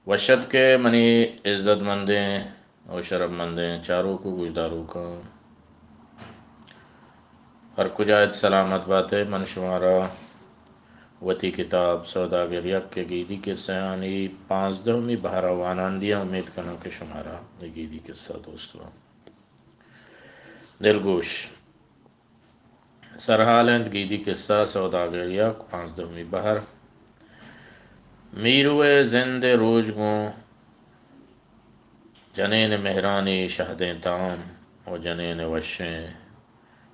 وشد کے منی عزت مندیں اور شرف مندیں چاروں کو گجداروں کا ہر کجایت سلامت باتیں من شمارا وتی کتاب سوداگر یک کے گیدی کے سیانی 15ویں بہرا واناندیا امید کرنا کہ شمارا یہ گیدی قصہ دوستو دلگوش سرحالند گیدی قصہ سوداگر یک 15ویں بہر میروے زند روج گوں جنین مہرانی شہدیں تام و جنین وشیں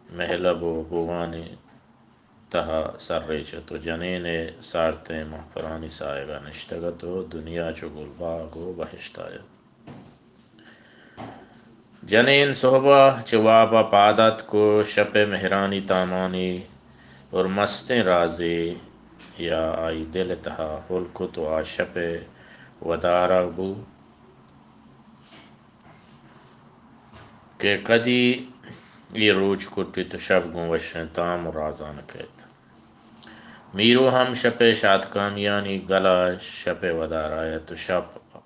محلب و بوانی تہا سر ریچت و جنین سارتیں محفرانی سائگا نشتگت و دنیا چو گلباگ و بہشت آیت جنین صحبہ چوابا پادت کو شپ مہرانی تامانی اور مستیں رازی یا آئی دل تہا ہلکو تو آ شپ ودارا بو کہ کدی یہ روچ کٹی تو شب گوں وشیں تام و رازان کہت میرو ہم شپ شاد کامیانی گلا شپ ودار آیا تو شپ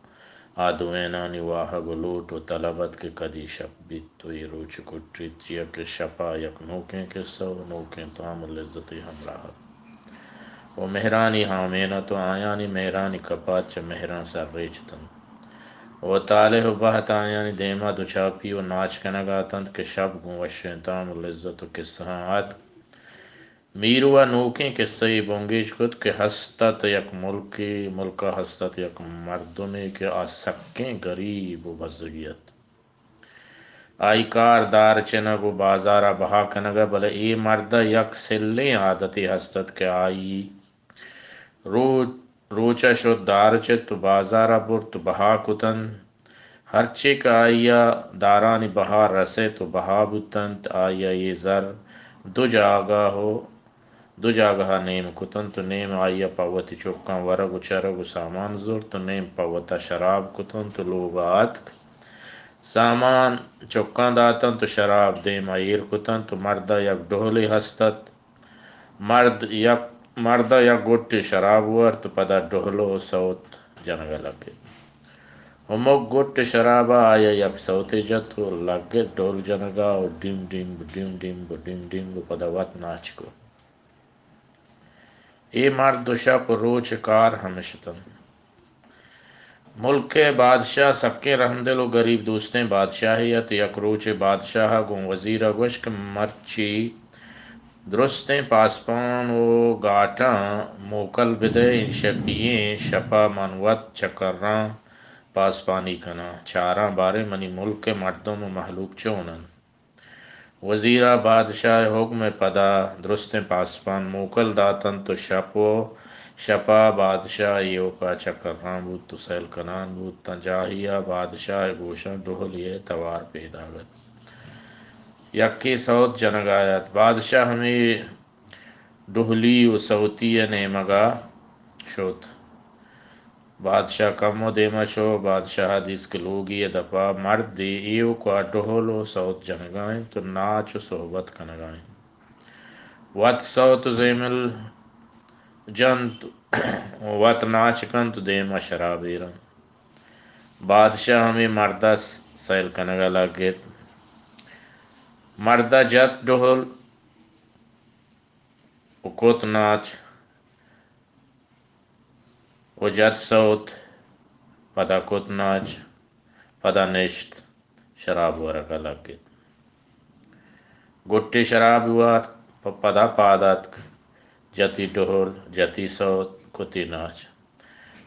آدوینانی واہ گلوٹ و طلبت کے کدی شپ بیت تو یہ روچ کٹی یک شپا یک نوکیں کے سو نوکیں تام لذتی ہمراہ و مہرانی حامینہ تو آیانی مہرانی کپات چا مہران سر ریچتن و تالہ و بہت آیانی دیما دو چاپی و ناچ کنگاتند کہ شب گوں وشیں تام لذت و قصہ آت میرو نوکیں قصہی بونگیج کت کہ ہستت یک ملکہ ہستت یک مردمی کہ آسکیں غریب و بزگیت آئی کار دار چنگ و بازارا بہا کنگا بلے ای مردہ یک سلیں عادتی ہستت کہ آئی روچا شد دار چت تو بازارا بر تو بہا کتن ہرچے کا آئیا دارانی بہار رسے تو بہا بتن آئیا یہ زر دو جاگہ نیم کتن تو نیم آئیا پاوتی چکاں ورگ و چرگ و سامان زور تو نیم پاوتا شراب کتن تو لوگ آت سامان چکاں داتن تو شراب دیم آئیر کتن تو مردہ یک ڈھولی ہستت مردہ یک گٹی شراب ور تو پدا ڈھولو سوت جنگا لگے ہمک گٹ شرابا آیا یک سوتے جت و لگے ڈول جنگا و ڈیم ڈیم پدا وط ناچ کو ای مرد و شپ روچ کار ہمشتن ملک بادشاہ سکے رحمدل و غریب دوستیں بادشاہیت یک روچ بادشاہ گوں وزیر گوشک مرچی درستیں پاسپان و گاٹاں موکل بدے ان شپییں شپا منوت چکراں پاسپانی کنا چاراں بارے منی ملک مردم و محلوق چونن وزیرہ بادشاہ حکم پدا درستیں پاسپان موکل داتن تو شپا بادشاہ یو کا چکراں بود تو سیل کنان بود تا جاہیا بادشاہ گوشاں ڈھولیے توار پیدا گت یکی سوت جنگ آیت بادشاہ ہمیں ڈھولی و سوتی نیمگا شوت بادشاہ کم و دیما شو بادشاہ حدیث کے لوگی دپا مرد دی ایو کو ڈھولو سوت جنگائیں تو ناچ و صحبت کنگائیں وط سوت زیمل جن وط ناچ کن تو دیما شرابیرن بادشاہ ہمیں مردہ سیل کنگا لگت مردہ جت ڈھول و کت ناچ و جت سوت پدا کت ناچ پدا نشت شراب ورگا لگت گٹی شراب وار پدا پادت جتی ڈھول جتی سوت کتی ناچ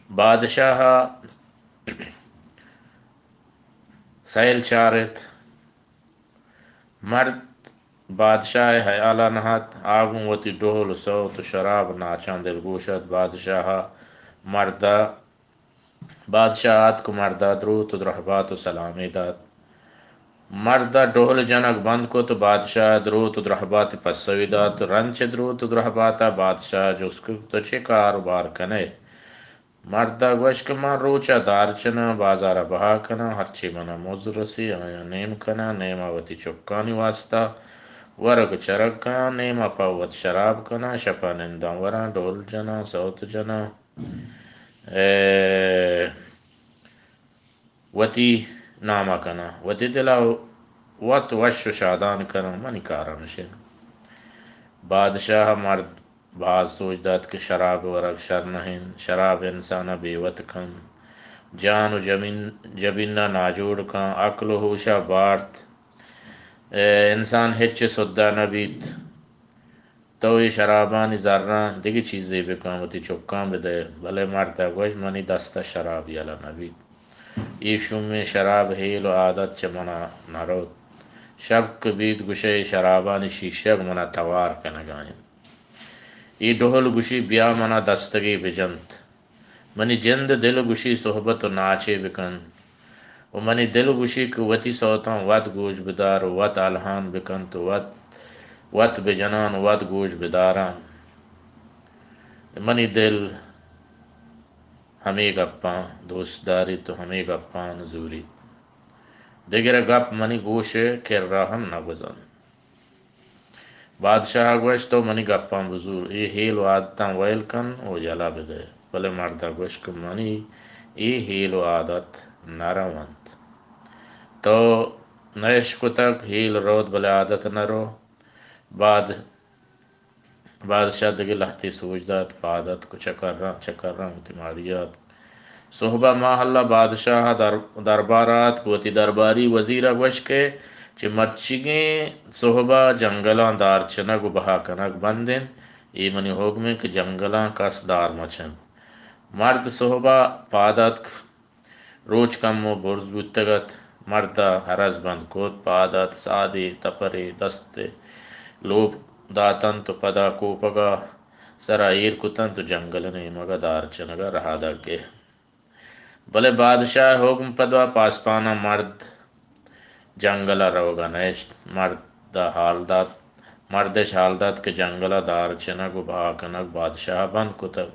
بادشاہ سیل چارت مرد بادشاہ حیالہ نہت آگوں وتی ڈھول سوت شراب ناچاں دل گوشت بادشاہت کو مردہ دروت و درحبات و سلامی داد مردہ ڈھول جنگ بند کو تو بادشاہ دروت و درحبات پسوی داد تو رنچ دروت و درحباتا بادشاہ جو اس کو تو چے کاروبار کنے مردہ گوشک من روچا دار چنا بازارا بہا کنا ہرچی منا موز رسی آیا نیم کنا نیما وتی چکانی واسطہ ورگ چرگ کنا نیما پاوت شراب کنا شپا نندان ورا ڈول جنا سوت جنا وتی نامہ کنا وتی دلا وت وش شادان کنا منی کارم شن بادشاہ مرد بعض سوچ داد کہ شراب ورگ شر نہن شراب انسانہ بیوت کن جان و جبینہ ناجوڑ کن عقل و ہوشہ بارت انسان ہچ سدا نبیت تو یہ شرابانی ذران دیگی چیزیں بکن وتی چکان بدے بھلے مرتا گوش منی دستا شراب یلا نبیت یہ شمی شراب ہیل و عادت چه منا نروت شب کبید گوشه شرابانی شیشگ منا توار کنگاین ای ڈہل گوشی بیا منا دستگی بجنت منی جند دل گوشی صحبت و ناچے بکن و منی دل گوشی کہ وتی صوتاں ود گوش بدار و وت الہان بکن تو وت بجنان وت گوش بداران منی دل ہمیں گپاں دوست داری تو ہمیں گپاں نزوری دیگر گپ منی گوش کر راہم نہ گزن بادشاہ گوش تو منی گپاں بزور یہ ہیل و عادتاں ویل کن او جلا بدے بلے مردہ گوش کہ منی یہ ہیل و عادت نہ روانت تو نیش کو تک ہیل روت بلے عادت نہ رو بادشاہ دگی لہتی سوچ داد عادت کو چکر رہا تمہاریات صحبہ ماہ اللہ بادشاہ دربارات کو تی درباری وزیرہ گوش کے چی مرچگیں صحبہ جنگلاں دار چنگ و بہا کنگ بندن ای منی حکمیں کہ جنگلاں کس دار مچن مرد صحبہ پادت روچ کم و برز بودتگت مردہ حرز بند کوت پادت سادی تپری دستے لوپ داتن تو پدا کو پگا سرائیر کتن تو جنگل نے مگا دار چنگا رہا دگے بلے بادشاہ حکم پدوا پاسپانا مرد جنگلا روگا نیش مردش حال داد کہ جنگلا دار چنگ و بھاکنگ بادشاہ بند کتب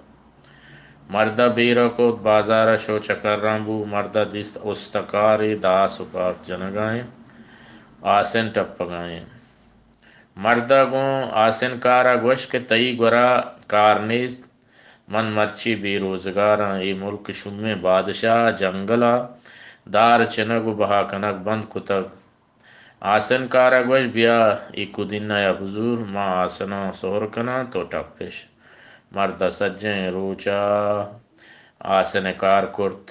مردہ بیرہ کو بازارہ شو چکر رامبو مردہ دیست استکاری داس اکارت جنگائیں آسن ٹپگائیں مردہ گوں آسن کارا گوش کے تئی گورا کارنیز من مرچی بی روزگاراں ای ملک شمی بادشاہ جنگلا دار چنگ و بہا کنگ بند کتگ آسن کارا گوش بیا ای کدینہ یا بزور ما آسنا سہر کنا تو ٹپش مردہ سجیں روچا آسن کار کرت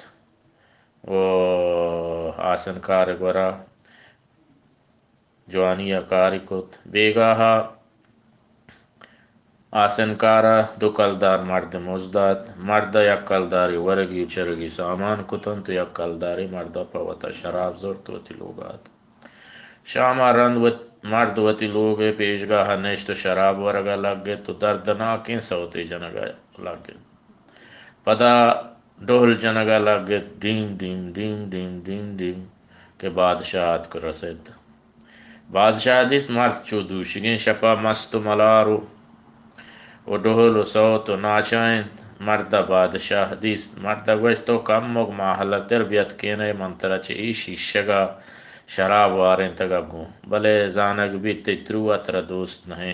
و آسن کار گورا جوانی کاری کت بیگاہا آسن کارا دو کلدار مرد مزداد مردہ یک کلداری ورگی چرگی سامان کتن تو یک کلداری مردہ پوتا شراب زورت وتی لوگات شاما رند مرد وتی لوگے پیشگاہ نشت شراب ورگا لگ گئے تو دردناکیں سوتی جنگا لگ گئے پدا ڈہل جنگا لگ گئے ڈیم ڈیم ڈیم ڈیم ڈیم ڈیم کے بادشاہت کو رسید بادشاہ دیس مرد چو دوشگیں شپا مست و ملارو و ڈہل و سوت و ناچائیں مردہ بادشاہ دیس مردہ گوش تو کم مگ محلہ تربیت کینے منترہ چی ای شیشگا شراب واریں تگا گوں بلے زانگ بھی تیترو اترا دوست نہیں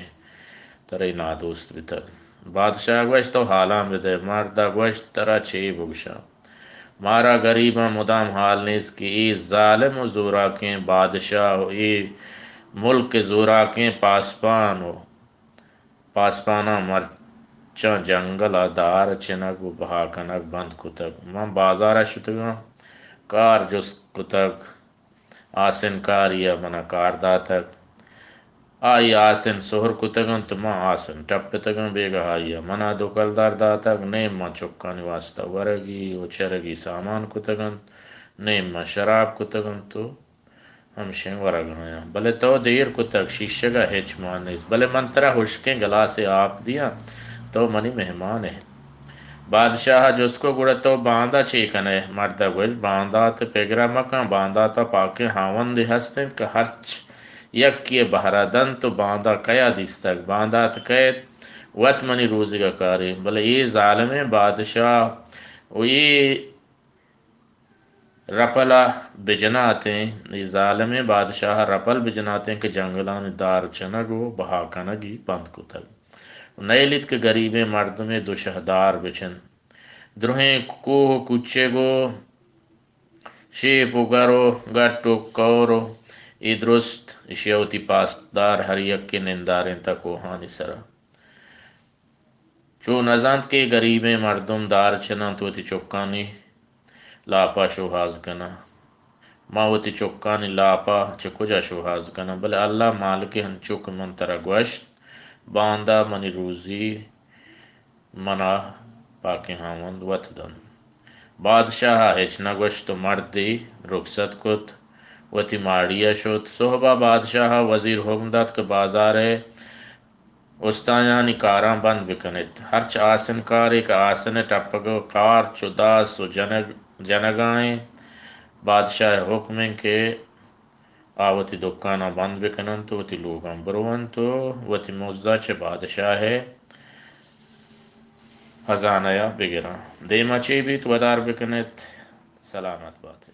ترے نا دوست بھی تک بادشاہ گوش تو حالاں بدے مردہ گوش ترا چی بگشا مارا غریباں مدام حال نیز کی ای ظالم و زوراکیں بادشاہ و ای ملک زوراکیں پاسپانا مرچاں جنگل دار چنگ و بہا کنگ بند کتگ من بازارہ شتگاں کار جس کتگ آسن کاریا منا کار داتگ آئی آسن سہر کتگن تو ماں آسن ٹپتگن بیگا آئیا منا دو کلدار داتگ نیم ماں چکانی واسطہ ورگی و چرگی سامان کتگن نیم ماں شراب کتگن تو ہم شیں ورگ آیا بلے تو دیر کتگ شیشگا ہیچ مانیس بلے منترہ حشکیں گلاسے آپ دیا تو منی مہمان ہے بادشاہ جس کو گڑا تو باندھا چیکنے مردہ گوش باندھا تو پیگرہ مکان باندھا تا پاکے ہاون دی ہستیں کہ ہرچ یک کیے بہرہ دن تو باندھا کیا دیستک باندھا تو کہت وط منی روزی کا کاری بلے یہ ظالم بادشاہ و یہ رپلا بجناتے یہ ظالم بادشاہ رپل بجناتے کہ جنگلان دار چنگو بہا کنگی بند کتگ نیلت کے غریب مرد میں دو شہدار بچن دروہیں کوہ کچے گو شیپو گرو گٹو کورو ای درست اشیوتی پاسدار ہر یک کے ننداریں تک وہانی سرا چو نزانت کے غریب مردم دار چنا تو تی چکانی لاپا شوہاز کنا ماوتی چکانی لاپا چکجا شوہاز کنا بلے اللہ مالک ہن چک من ترا گوشت باندہ منی روزی منا پاکی ہامند وط دن بادشاہ ہچ نہ گوشت تو مردی رخصت کت وتی ماڑیا شد صحبہ بادشاہ وزیر حکم داد کہ بازار استایانی کاراں بند بکنت ہرچ آسن کار ایک آسن ٹپگ کار چداس و جنگائیں بادشاہ حکمیں کہ آوتی دکانہ بند بکنن تو وتی لوگاں برون تو وتی مزدہ چھ بادشاہ خزانہ بگراں دیما چی بھی تو ودار بکنت سلامت بات